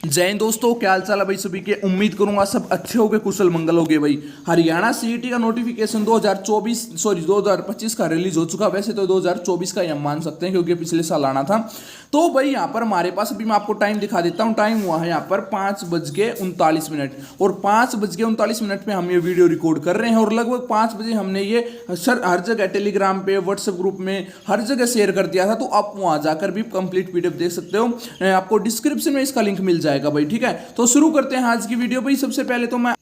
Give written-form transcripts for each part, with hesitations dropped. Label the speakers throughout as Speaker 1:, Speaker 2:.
Speaker 1: जय हिंद दोस्तों, क्या हाल चाल है भाई सभी के। उम्मीद करूंगा सब अच्छे होगे, कुशल मंगल होगे भाई। हरियाणा सीईटी का नोटिफिकेशन 2025 का रिलीज हो चुका। वैसे तो 2024 का ही हम मान सकते हैं क्योंकि पिछले साल आना था। तो भाई यहाँ पर हमारे पास अभी मैं आपको टाइम दिखा देता हूँ। टाइम हुआ है यहाँ पर 5:39 और 5:39 पे हम ये वीडियो रिकॉर्ड कर रहे हैं और लगभग 5 बजे हमने ये सर हर जगह टेलीग्राम पे, व्हाट्सएप ग्रुप में, हर जगह शेयर कर दिया था। तो आप वहां जाकर भी कंप्लीट पीडीएफ देख सकते हो। आपको डिस्क्रिप्शन में इसका लिंक मिल जाएगा भाई, ठीक है। तो शुरू करते हैं आज की वीडियो भाई। सबसे पहले तो मैं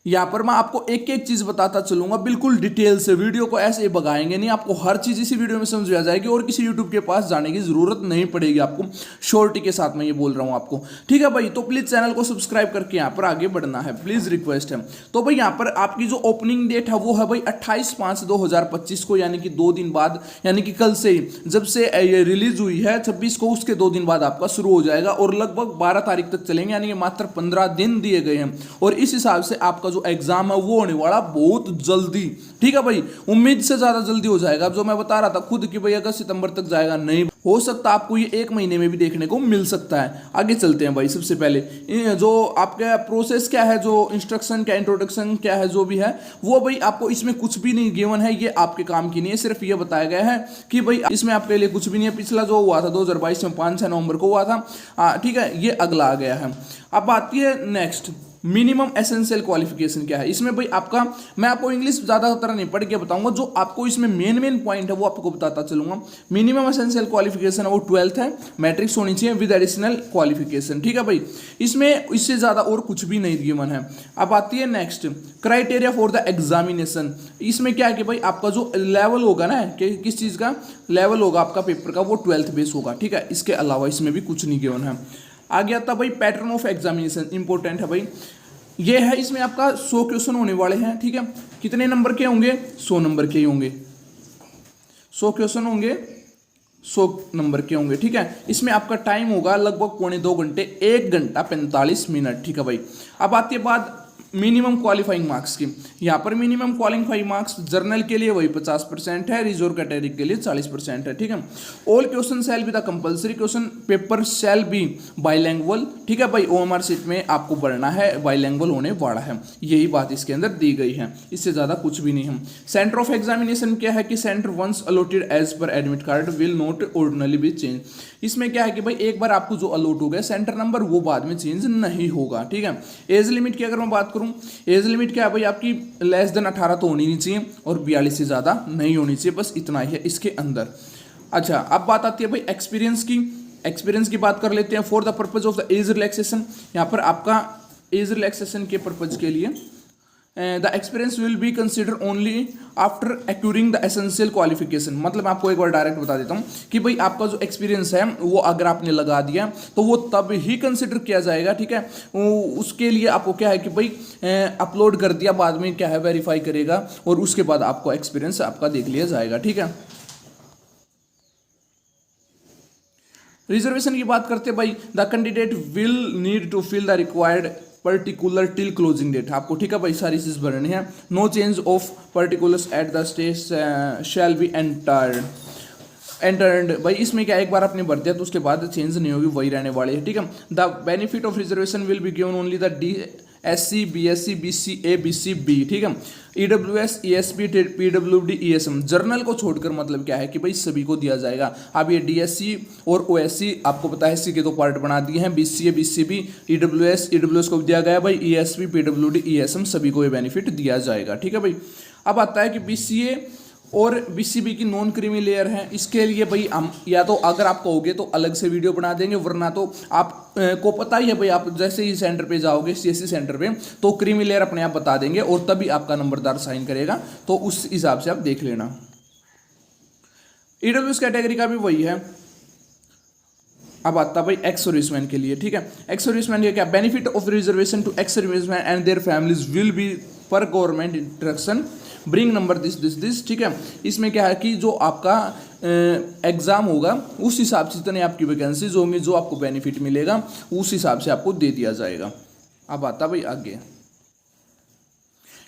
Speaker 1: यहाँ पर मैं आपको एक एक चीज बताता चलूंगा बिल्कुल डिटेल से। वीडियो को ऐसे भगाएंगे नहीं, आपको हर चीज इसी वीडियो में समझ आ जाएगी और किसी यूट्यूब के पास जाने की जरूरत नहीं पड़ेगी आपको। शॉर्टी के साथ मैं ये बोल रहा हूँ आपको, ठीक है भाई। तो प्लीज चैनल को सब्सक्राइब करके यहाँ पर आगे बढ़ना है, प्लीज रिक्वेस्ट है। तो भाई यहाँ पर आपकी जो ओपनिंग डेट है वो है भाई 28/5/2025 को, यानी कि 2 दिन बाद, यानी कि कल से ही, जब से ये रिलीज हुई है 26 को, उसके 2 दिन बाद आपका शुरू हो जाएगा और लगभग 12 तारीख तक चलेंगे, यानी कि मात्र 15 दिन दिए गए हैं। और इस हिसाब से आपका जो एग्जाम है वो होने वाला बहुत जल्दी, ठीक है भाई। उम्मीद से ज्यादा जल्दी हो जाएगा। अब जो मैं बता रहा था खुद कि भाई अगस्त सितंबर तक जाएगा, नहीं हो सकता, आपको ये 1 महीने में भी देखने को मिल सकता है। आगे चलते हैं भाई। सबसे पहले जो आपका प्रोसेस क्या है, जो इंस्ट्रक्शन क्या, इंट्रोडक्शन क्या है, जो भी है वो भाई आपको इसमें कुछ भी नहीं गिवन है। ये आपके काम की नहीं है, सिर्फ ये बताया गया है कि भाई इसमें आपके लिए कुछ भी नहीं है। पिछला जो हुआ था 2022 में 5-6 नवंबर को हुआ था, ठीक है। ये अगला आ गया है। अब आती है नेक्स्ट, मिनिमम एसेंशियल क्वालिफिकेशन क्या है। इसमें भाई आपका, मैं आपको इंग्लिश ज्यादा तरह नहीं पढ़ के बताऊंगा, जो आपको इसमें मेन पॉइंट है वो आपको बताता चलूंगा। मिनिमम एसेंशियल क्वालिफिकेशन है वो 12th है, मैट्रिक्स होनी चाहिए विद एडिशनल क्वालिफिकेशन, ठीक है भाई। इसमें इससे ज्यादा और कुछ भी नहीं गिवन है। अब आती है next, criteria for the examination. इसमें क्या है कि भाई आपका जो लेवल होगा ना, कि किस चीज का लेवल होगा आपका पेपर का, वो 12th बेस होगा, ठीक है। इसके अलावा इसमें भी कुछ नहीं गिवन है। आगे आता भाई पैटर्न ऑफ एग्जामिनेशन, इंपॉर्टेंट है भाई। ये है, इसमें आपका 100 क्वेश्चन होने वाले हैं, ठीक है। कितने नंबर के होंगे? 100 नंबर के ही होंगे। 100 क्वेश्चन होंगे, 100 नंबर के होंगे, ठीक है। इसमें आपका टाइम होगा लगभग 1.25 घंटे, 1 घंटा 45 मिनट, ठीक है भाई। अब आती है बात मिनिमम क्वालिफाइंग मार्क्स की। यहाँ पर मिनिमम क्वालिफाइंग मार्क्स जर्नल के लिए वही 50% है, रिजर्व कैटेगरी के लिए 40% है, ठीक है। All question shall be the compulsory question paper shall be bilingual, ठीक है भाई। ओएमआर शीट में आपको पढ़ना है, बाइलैंग्वेज होने वाला है, यही बात इसके अंदर दी गई है, इससे ज्यादा कुछ भी नहीं है। सेंटर ऑफ एग्जामिनेशन क्या है कि centre once allotted as per admit card will not ordinarily be change. इसमें क्या है कि भाई एक बार आपको जो अलॉट हो गया सेंटर नंबर, वो बाद में चेंज नहीं होगा, ठीक है। एज लिमिट की अगर मैं बात करूं, एज लिमिट क्या है भाई आपकी, लेस देन 18 तो होनी नहीं चाहिए और 42 से ज्यादा नहीं होनी चाहिए, बस इतना ही है इसके अंदर। अच्छा, अब बात आती है भाई एक्सपीरियंस की। एक्सपीरियंस की बात कर लेते हैं। For the purpose of the age relaxation, यहाँ पर आपका एज रिलैक्सेशन के पर्पज के लिए the experience will be consider only after occurring the essential qualification. मतलब आपको एक बार डायरेक्ट बता देता हूँ कि भाई आपका जो एक्सपीरियंस है वो अगर आपने लगा दिया तो वो तब ही कंसिडर किया जाएगा, ठीक है। उसके लिए आपको क्या है कि भाई अपलोड कर दिया, बाद में क्या है वेरीफाई करेगा और उसके बाद आपको एक्सपीरियंस आपका देख लिया जाएगा, ठीक है। रिजर्वेशन की बात करते हैं भाई, the candidate will need to fill the required particular till closing date, आपको, ठीक है भाई, सारी चीज भरनी है। No change of particulars at the stage shall be entered भाई। इसमें क्या, एक बार आपने भर दिया तो उसके बाद चेंज नहीं होगी, वही रहने वाली है, ठीक है। The benefit of reservation will be given only the DSC BSc BC A BC B, ठीक है। EWS ESP PWD ESM journal को छोड़कर, मतलब क्या है कि भाई सभी को दिया जाएगा। अब ये DSC और OSC आपको पता है, इसी के 2 पार्ट बना दिए हैं, BCA BCB EWS को दिया गया भाई, ESP PWD ESM सभी को ये बेनिफिट दिया जाएगा, ठीक है भाई। अब आता है कि BCA और BCB की नॉन क्रीमी लेयर है। इसके लिए भाई हम, या तो अगर आप कहोगे तो अलग से वीडियो बना देंगे, वरना तो आप को पता ही है भाई, आप जैसे ही सेंटर पे जाओगे CSC सेंटर पे तो क्रीमी लेयर अपने आप बता देंगे और तभी आपका नंबरदार साइन करेगा, तो उस हिसाब से आप देख लेना। EWS कैटेगरी का भी वही है। अब आता भाई एक्स सर्विसमैन के लिए, ठीक है। एक्स सर्विसमैन के क्या, benefit of reservation to ex serviceman and their families will be per government instruction bring number this, ठीक है। इसमें क्या है कि जो आपका एग्जाम होगा उस हिसाब से जितने आपकी वैकेंसीज होंगी, जो आपको बेनिफिट मिलेगा उस हिसाब से आपको दे दिया जाएगा। अब आता भाई आगे,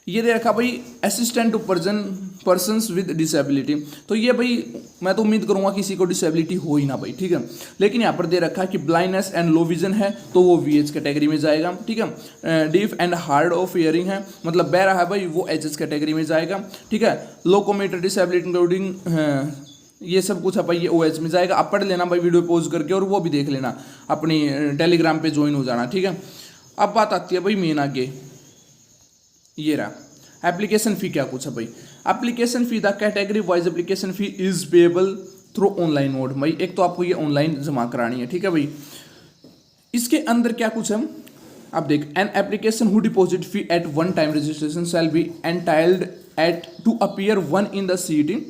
Speaker 1: ये दे रखा भाई assistant to persons with disability, तो ये भाई मैं तो उम्मीद करूंगा किसी को डिसेबिलिटी हो ही ना भाई, ठीक है। लेकिन यहाँ पर दे रखा है कि ब्लाइंडनेस एंड लो विजन है तो वो VH कैटेगरी में जाएगा, ठीक है। Deaf and hard of hearing है, मतलब बहरा है भाई, वो HS कैटेगरी में जाएगा, ठीक है। लोकोमोटर डिसेबिलिटी इंक्लूडिंग ये सब कुछ है भाई, ये OH में जाएगा। आप पढ़ लेना भाई वीडियो पॉज करके, और वो भी देख लेना, अपनी टेलीग्राम पे ज्वाइन हो जाना, ठीक है। अब बात आती है भाई मेन आगे, ये रहा एप्लीकेशन फी क्या कुछ है भाई। Application fee the category wise application fee is payable through online mode. भाई एक तो आपको ये ऑनलाइन जमा करानी है, ठीक है भाई। इसके अंदर क्या कुछ है आप देख, an application who deposit fee at one time registration shall be entitled at to appear one in the CET।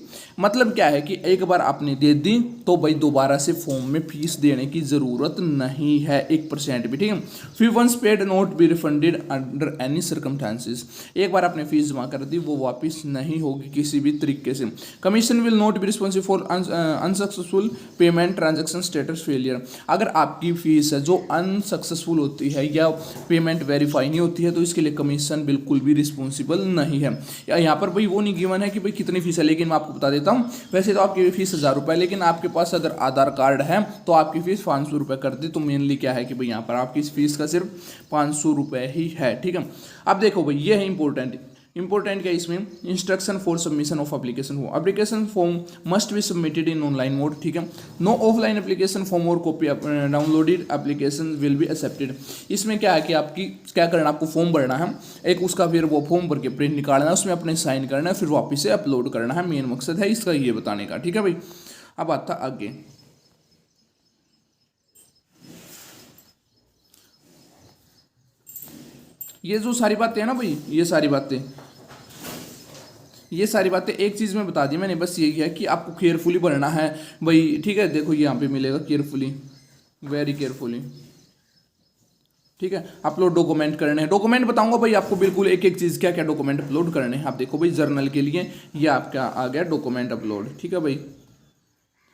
Speaker 1: मतलब क्या है कि एक बार आपने दे दी तो भाई दोबारा से फॉर्म में फीस देने की जरूरत नहीं है 1% भी, ठीक है। Fee once paid not be refunded under any circumstances. एक बार आपने फीस जमा कर दी वो वापस नहीं होगी किसी भी तरीके से। Commission will not be responsible for unsuccessful payment transaction status failure. अगर आपकी फीस है जो अनसक्सेसफुल होती है या पेमेंट वेरीफाई नहीं होती है तो इसके लिए कमीशन बिल्कुल भी रिस्पॉन्सिबल नहीं है। यहाँ पर भाई वो नहीं गिवन है कि भाई कितनी फीस है, लेकिन मैं आपको बता देता हूँ। वैसे तो आपकी फीस 1000 रुपये, लेकिन आपके पास अगर आधार कार्ड है तो आपकी फीस 500 रुपये कर दी। तो मेनली क्या है कि भाई यहाँ पर आपकी इस फीस का सिर्फ 500 रुपये ही है, ठीक है। अब देखो भाई ये है इंपॉर्टेंट क्या इसमें, instruction for submission of application form. Application form must be submitted in online mode, ठीक है। नो ऑफलाइन एप्लीकेशन फॉर्म और copy downloaded application will be accepted. इसमें क्या है कि आपकी क्या करना, आपको फॉर्म भरना है एक, उसका फिर वो फॉर्म भर के प्रिंट निकालना है, उसमें अपने साइन करना है, फिर वापस से अपलोड करना है। मेन मकसद है इसका ये बताने का, ठीक है भाई। अब आता आगे, ये जो सारी बातें हैं ना भाई, ये सारी बातें एक चीज़ में बता दी मैंने, बस यही है कि आपको केयरफुली भरना है भाई, ठीक है। देखो यहाँ पे मिलेगा केयरफुली, वेरी केयरफुली, ठीक है। अपलोड डॉक्यूमेंट करने हैं, डॉक्यूमेंट बताऊंगा भाई आपको बिल्कुल एक एक चीज़ क्या क्या डॉक्यूमेंट अपलोड करने हैं। आप देखो भाई जर्नल के लिए ये आपका आ गया डॉक्यूमेंट अपलोड, ठीक है भाई।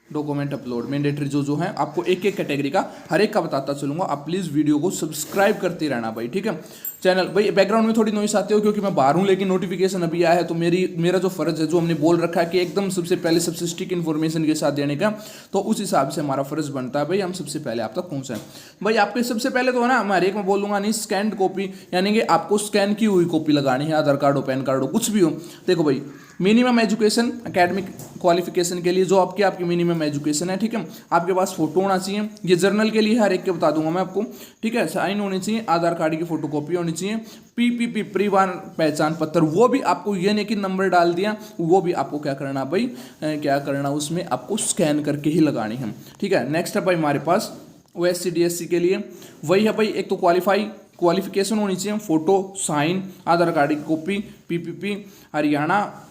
Speaker 1: डॉक्यूमेंट अपलोड मैंडेटरी जो है आपको एक एक कैटेगरी का हर एक का बताता चलूंगा। आप प्लीज़ वीडियो को सब्सक्राइब करते रहना भाई, ठीक है। चैनल भाई बैकग्राउंड में थोड़ी नॉइस आती हो क्योंकि मैं बाहर हूँ, लेकिन नोटिफिकेशन अभी आया है तो मेरा जो फर्ज है, जो हमने बोल रखा है कि एकदम सबसे पहले सबसे स्टिक इन्फॉर्मेशन के साथ देने का, तो उस हिसाब से हमारा फर्ज बनता है भाई हम सबसे पहले आप तक पहुँचाएं। भाई आपके सबसे पहले तो है ना, मैं हर एक में बोल दूंगा नहीं, स्कैन्ड कॉपी, यानी कि आपको स्कैन की हुई कॉपी लगानी है, आधार कार्ड हो, पैन कार्ड हो, कुछ भी हो। देखो भाई मिनिमम एजुकेशन एकेडमिक क्वालिफिकेशन के लिए जो आपकी मिनिमम एजुकेशन है, ठीक है। आपके पास फोटो होना चाहिए, ये जर्नल के लिए हर एक के बता दूंगा मैं आपको, ठीक है। साइन होनी चाहिए, आधार कार्ड की फोटोकॉपी होनी चाहिए, PPP परिवार पहचान पत्र, वो भी आपको ये नहीं कि नंबर डाल दिया, वो भी आपको क्या करना भाई, क्या करना उसमें आपको स्कैन करके ही लगानी है, ठीक है। नेक्स्ट है भाई हमारे पास OSC DSC के लिए वही है भाई, एक तो क्वालिफिकेशन होनी चाहिए, फोटो, साइन, आधार कार्ड की copy, PPP, Haryana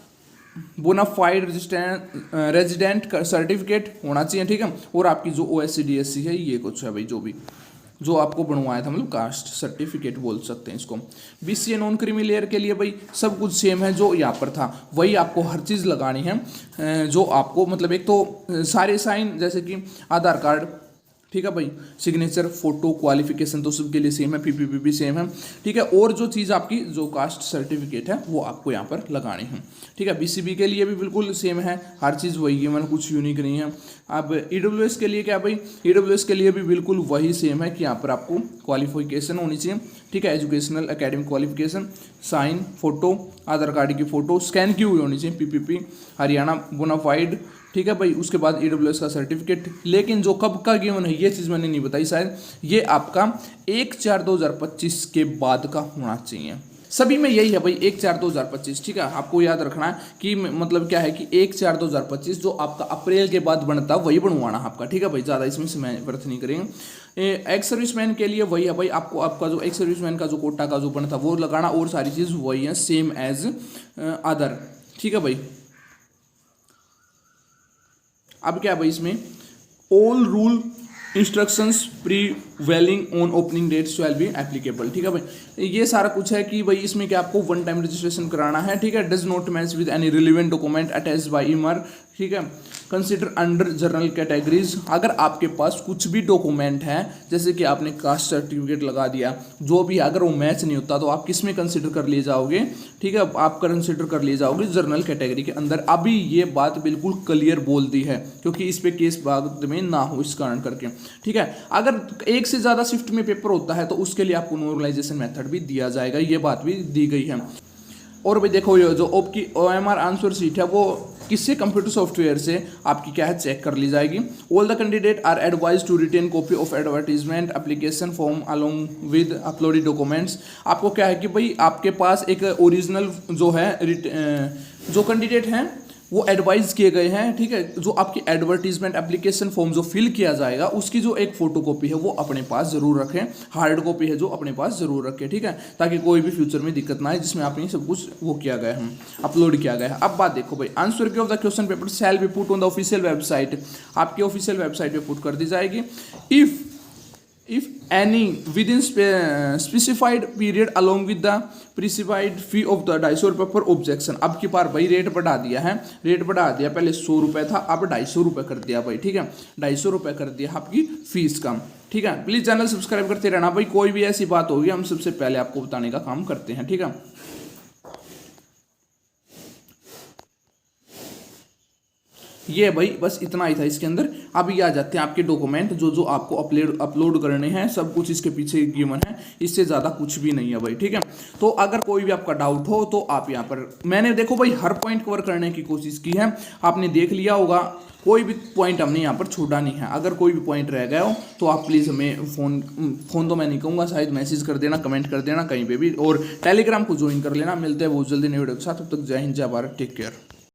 Speaker 1: bonafide resident certificate होना चाहिए, ठीक है। और आपकी जो OSC DSC है ये कुछ है भाई, जो आपको बनवाया था, मतलब कास्ट सर्टिफिकेट बोल सकते हैं इसको। BCA नॉन क्रीमी लेयर के लिए भाई सब कुछ सेम है जो यहाँ पर था, वही आपको हर चीज़ लगानी है। जो आपको मतलब एक तो सारे साइन जैसे कि आधार कार्ड, ठीक है भाई, सिग्नेचर, फोटो, क्वालिफिकेशन तो सबके लिए सेम है, PPP भी सेम है, ठीक है। और जो चीज़ आपकी जो कास्ट सर्टिफिकेट है वो आपको यहाँ पर लगानी है, ठीक है। BCB के लिए भी बिल्कुल सेम है, हर चीज़ वही है, मतलब कुछ यूनिक नहीं है। अब EWS के लिए क्या भाई, EWS के लिए भी बिल्कुल वही सेम है कि यहाँ पर आपको क्वालिफिकेशन होनी चाहिए, ठीक है, educational academic qualification, sign, photo, Aadhaar card की फोटो स्कैन की हुई होनी चाहिए, PPP, हरियाणा बोनाफाइड, ठीक है भाई। उसके बाद EWS का सर्टिफिकेट, लेकिन जो कब का गिवन है ये चीज़ मैंने नहीं बताई शायद, ये आपका 1/4/2025 के बाद का होना चाहिए। सभी में यही है भाई 1/4/2025, ठीक है। आपको याद रखना है कि मतलब क्या है कि 1/4/2025 जो आपका अप्रैल के बाद बनता है वही बनवाना आपका, ठीक है भाई, ज़्यादा इसमें समय व्यर्थ नहीं करेंगे। एक्स सर्विसमैन के लिए वही है भाई, आपको आपका जो एक्स सर्विसमैन का जो कोटा का जो बनता वो लगाना, और सारी चीज़ वही है सेम एज अदर, ठीक है भाई। अब क्या भाई इसमें all rule instructions prevailing on opening date shall be applicable. ठीक है भाई, ये सारा कुछ है कि भाई इसमें क्या आपको वन टाइम रजिस्ट्रेशन कराना है। ठीक है, does not match with any relevant document attached by ईमर। ठीक है, कंसिडर अंडर जनरल कैटेगरीज। अगर आपके पास कुछ भी डॉक्यूमेंट है, जैसे कि आपने कास्ट सर्टिफिकेट लगा दिया, जो भी, अगर वो मैच नहीं होता तो आप किस में कंसिडर कर लिए जाओगे? ठीक है, आप कंसिडर कर लिए जाओगे जनरल कैटेगरी के अंदर। अभी ये बात बिल्कुल क्लियर बोल दी है, क्योंकि इस पे केस बाद में ना हो इस कारण करके। ठीक है, अगर एक से ज़्यादा शिफ्ट में पेपर होता है तो उसके लिए आपको नॉर्मलाइजेशन मेथड भी दिया जाएगा, ये बात भी दी गई है। और भाई देखो, ये जो आपकी OMR आंसर शीट है वो किससे? कंप्यूटर सॉफ्टवेयर से आपकी क्या है चेक कर ली जाएगी। All the candidate are advise to retain copy of advertisement application form along with uploaded documents. आपको क्या है कि भाई आपके पास एक ओरिजिनल जो है जो कैंडिडेट हैं वो एडवाइज किए गए हैं। ठीक है, जो आपकी एडवर्टीजमेंट एप्लीकेशन फॉर्म जो फिल किया जाएगा उसकी जो एक फोटोकॉपी है वो अपने पास जरूर रखें, हार्ड कॉपी है जो अपने पास जरूर रखें। ठीक है, ताकि कोई भी फ्यूचर में दिक्कत ना आए, जिसमें आपने सब कुछ वो किया गया है, अपलोड किया गया है। अब बात देखो भाई, आंसर की of the question paper shall B put on the official website. आपकी ऑफिशियल वेबसाइट पे पुट कर दी जाएगी। If any with in specified period along with the prescribed fee of the 250 रुपये पर ऑब्जेक्शन। अब की बार भाई रेट बढ़ा दिया है, रेट बढ़ा दिया, पहले 100 रुपये था, अब 250 रुपये कर दिया भाई। ठीक है, 250 रुपये कर दिया आपकी फीस कम। ठीक है, प्लीज चैनल सब्सक्राइब करते रहना भाई, कोई भी ऐसी बात होगी हम सबसे पहले आपको बताने का काम करते हैं। ठीक है, ये भाई बस इतना ही था इसके अंदर। अब ये आ जाते हैं आपके डॉक्यूमेंट जो आपको अपलोड करने हैं, सब कुछ इसके पीछे गिवन है, इससे ज़्यादा कुछ भी नहीं है भाई। ठीक है, तो अगर कोई भी आपका डाउट हो तो आप यहाँ पर, मैंने देखो भाई हर पॉइंट कवर करने की कोशिश की है, आपने देख लिया होगा, कोई भी पॉइंट हमने यहाँ पर छोड़ा नहीं है। अगर कोई भी पॉइंट रह गया हो तो आप प्लीज़ हमें फ़ोन तो मैं नहीं कहूँगा, शायद मैसेज कर देना, कमेंट कर देना कहीं पे भी, और टेलीग्राम को ज्वाइन कर लेना। मिलते हैं बहुत जल्दी नई वीडियो के साथ, तब तक जय हिंद, जय भारत, टेक केयर।